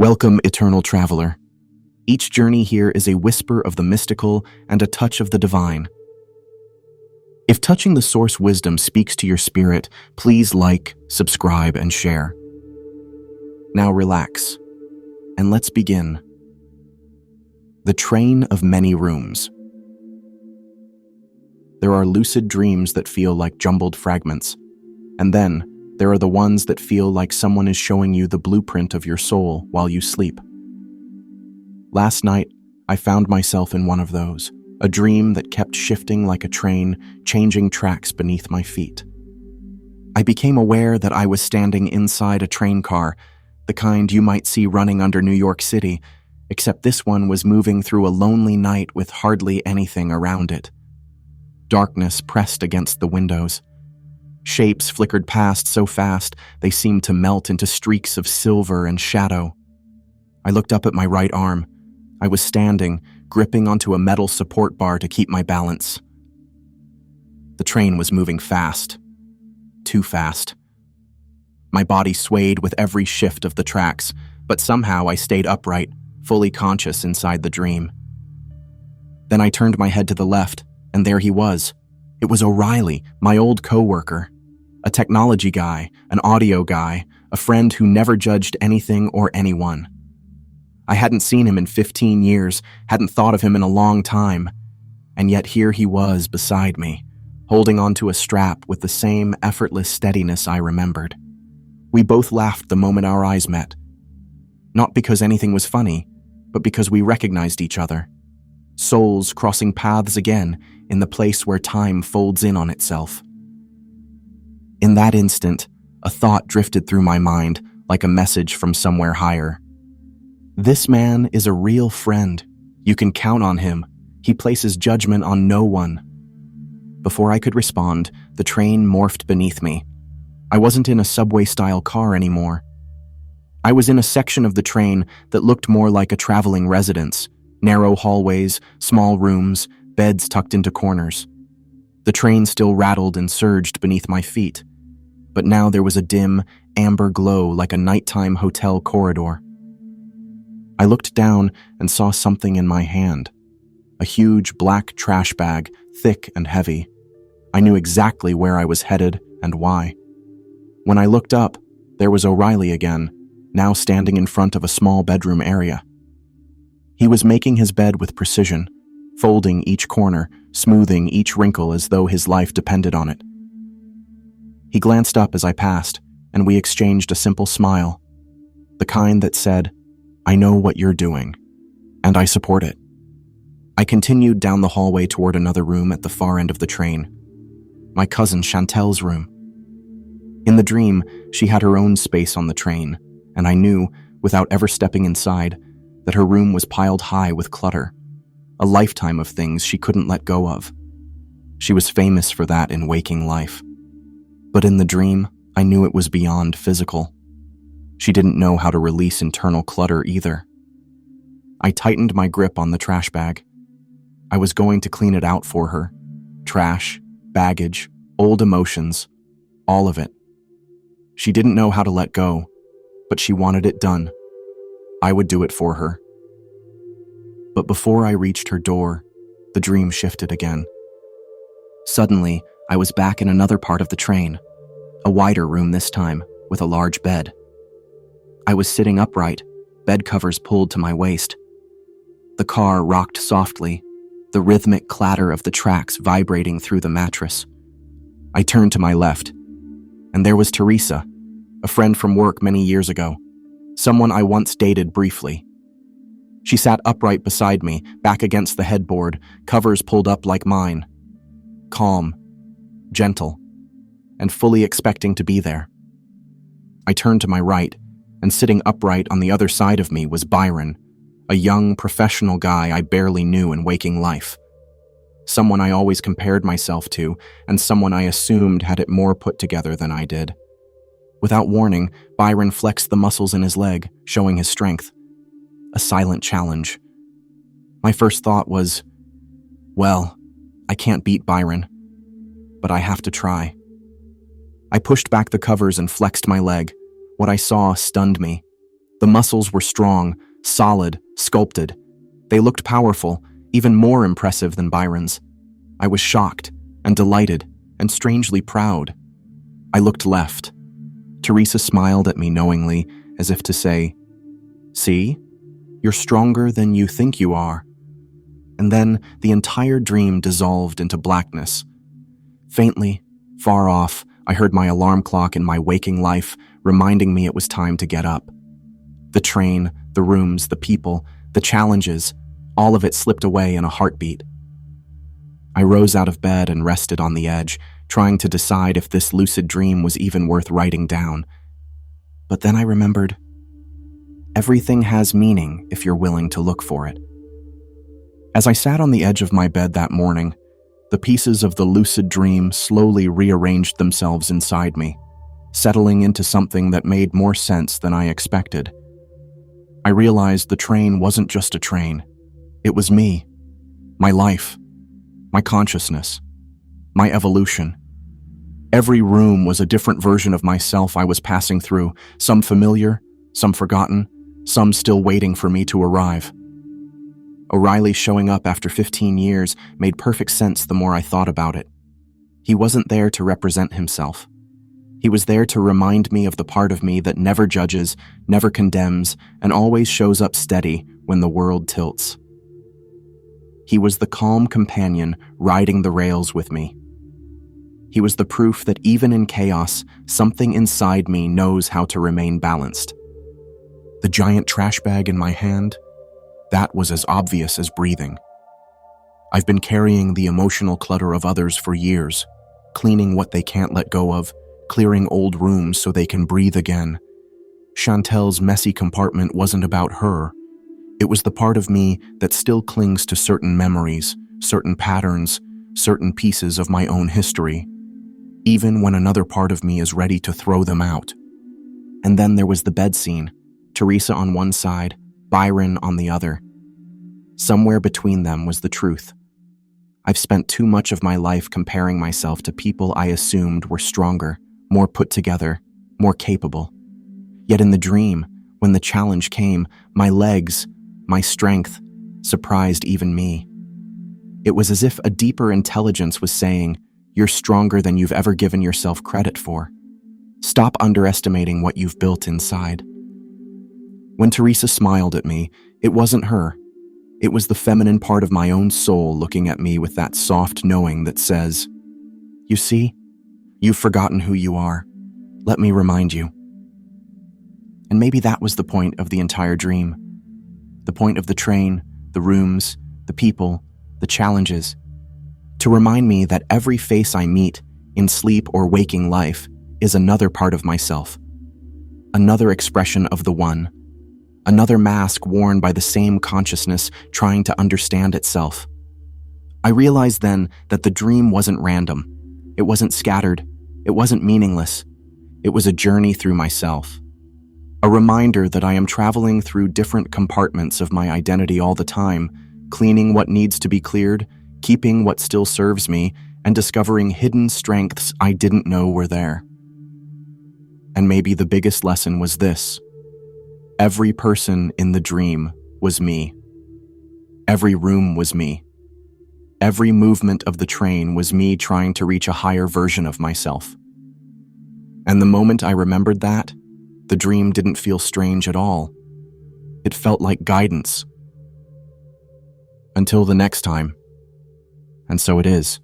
Welcome, eternal traveler. Each journey here is a whisper of the mystical and a touch of the divine. If touching the source wisdom speaks to your spirit, please like, subscribe, and share. Now relax, and let's begin. The train of many rooms. There are lucid dreams that feel like jumbled fragments, and then there are the ones that feel like someone is showing you the blueprint of your soul while you sleep. Last night, I found myself in one of those, a dream that kept shifting like a train, changing tracks beneath my feet. I became aware that I was standing inside a train car, the kind you might see running under New York City, except this one was moving through a lonely night with hardly anything around it. Darkness pressed against the windows. Shapes flickered past so fast they seemed to melt into streaks of silver and shadow. I looked up at my right arm. I was standing, gripping onto a metal support bar to keep my balance. The train was moving fast. Too fast. My body swayed with every shift of the tracks, but somehow I stayed upright, fully conscious inside the dream. Then I turned my head to the left, and there he was. It was O'Reilly, my old coworker, a technology guy, an audio guy, a friend who never judged anything or anyone. I hadn't seen him in 15 years, hadn't thought of him in a long time, and yet here he was beside me, holding onto a strap with the same effortless steadiness I remembered. We both laughed the moment our eyes met, not because anything was funny, but because we recognized each other. Souls crossing paths again in the place where time folds in on itself. In that instant, a thought drifted through my mind like a message from somewhere higher. This man is a real friend. You can count on him. He places judgment on no one. Before I could respond, the train morphed beneath me. I wasn't in a subway-style car anymore. I was in a section of the train that looked more like a traveling residence. Narrow hallways, small rooms, beds tucked into corners. The train still rattled and surged beneath my feet, but now there was a dim, amber glow like a nighttime hotel corridor. I looked down and saw something in my hand. A huge black trash bag, thick and heavy. I knew exactly where I was headed and why. When I looked up, there was O'Reilly again, now standing in front of a small bedroom area. He was making his bed with precision, folding each corner, smoothing each wrinkle as though his life depended on it. He glanced up as I passed, and we exchanged a simple smile, the kind that said, "I know what you're doing, and I support it." I continued down the hallway toward another room at the far end of the train, my cousin Chantel's room. In the dream, she had her own space on the train, and I knew, without ever stepping inside, that her room was piled high with clutter, a lifetime of things she couldn't let go of. She was famous for that in waking life. But in the dream, I knew it was beyond physical. She didn't know how to release internal clutter either. I tightened my grip on the trash bag. I was going to clean it out for her. Trash, baggage, old emotions, all of it. She didn't know how to let go, but she wanted it done. I would do it for her. But before I reached her door, the dream shifted again. Suddenly, I was back in another part of the train, a wider room this time, with a large bed. I was sitting upright, bed covers pulled to my waist. The car rocked softly, the rhythmic clatter of the tracks vibrating through the mattress. I turned to my left, and there was Teresa, a friend from work many years ago. Someone I once dated briefly. She sat upright beside me, back against the headboard, covers pulled up like mine. Calm, gentle, and fully expecting to be there. I turned to my right, and sitting upright on the other side of me was Byron, a young, professional guy I barely knew in waking life. Someone I always compared myself to, and someone I assumed had it more put together than I did. Without warning, Byron flexed the muscles in his leg, showing his strength. A silent challenge. My first thought was, well, I can't beat Byron, but I have to try. I pushed back the covers and flexed my leg. What I saw stunned me. The muscles were strong, solid, sculpted. They looked powerful, even more impressive than Byron's. I was shocked and delighted and strangely proud. I looked left. Teresa smiled at me knowingly, as if to say, "See? You're stronger than you think you are." And then the entire dream dissolved into blackness. Faintly, far off, I heard my alarm clock in my waking life reminding me it was time to get up. The train, the rooms, the people, the challenges, all of it slipped away in a heartbeat. I rose out of bed and rested on the edge, trying to decide if this lucid dream was even worth writing down. But then I remembered, everything has meaning if you're willing to look for it. As I sat on the edge of my bed that morning, the pieces of the lucid dream slowly rearranged themselves inside me, settling into something that made more sense than I expected. I realized the train wasn't just a train. It was me, my life, my consciousness, my evolution. Every room was a different version of myself I was passing through, some familiar, some forgotten, some still waiting for me to arrive. O'Reilly showing up after 15 years made perfect sense the more I thought about it. He wasn't there to represent himself. He was there to remind me of the part of me that never judges, never condemns, and always shows up steady when the world tilts. He was the calm companion riding the rails with me. He was the proof that even in chaos, something inside me knows how to remain balanced. The giant trash bag in my hand, that was as obvious as breathing. I've been carrying the emotional clutter of others for years, cleaning what they can't let go of, clearing old rooms so they can breathe again. Chantel's messy compartment wasn't about her. It was the part of me that still clings to certain memories, certain patterns, certain pieces of my own history, even when another part of me is ready to throw them out. And then there was the bed scene, Teresa on one side, Byron on the other. Somewhere between them was the truth. I've spent too much of my life comparing myself to people I assumed were stronger, more put together, more capable. Yet in the dream, when the challenge came, my legs, my strength, surprised even me. It was as if a deeper intelligence was saying, "You're stronger than you've ever given yourself credit for. Stop underestimating what you've built inside." When Teresa smiled at me, it wasn't her. It was the feminine part of my own soul looking at me with that soft knowing that says, "You see, you've forgotten who you are. Let me remind you." And maybe that was the point of the entire dream. The point of the train, the rooms, the people, the challenges. To remind me that every face I meet, in sleep or waking life, is another part of myself. Another expression of the One. Another mask worn by the same consciousness trying to understand itself. I realized then that the dream wasn't random. It wasn't scattered. It wasn't meaningless. It was a journey through myself. A reminder that I am traveling through different compartments of my identity all the time, cleaning what needs to be cleared, keeping what still serves me, and discovering hidden strengths I didn't know were there. And maybe the biggest lesson was this. Every person in the dream was me. Every room was me. Every movement of the train was me trying to reach a higher version of myself. And the moment I remembered that, the dream didn't feel strange at all. It felt like guidance. Until the next time. And so it is.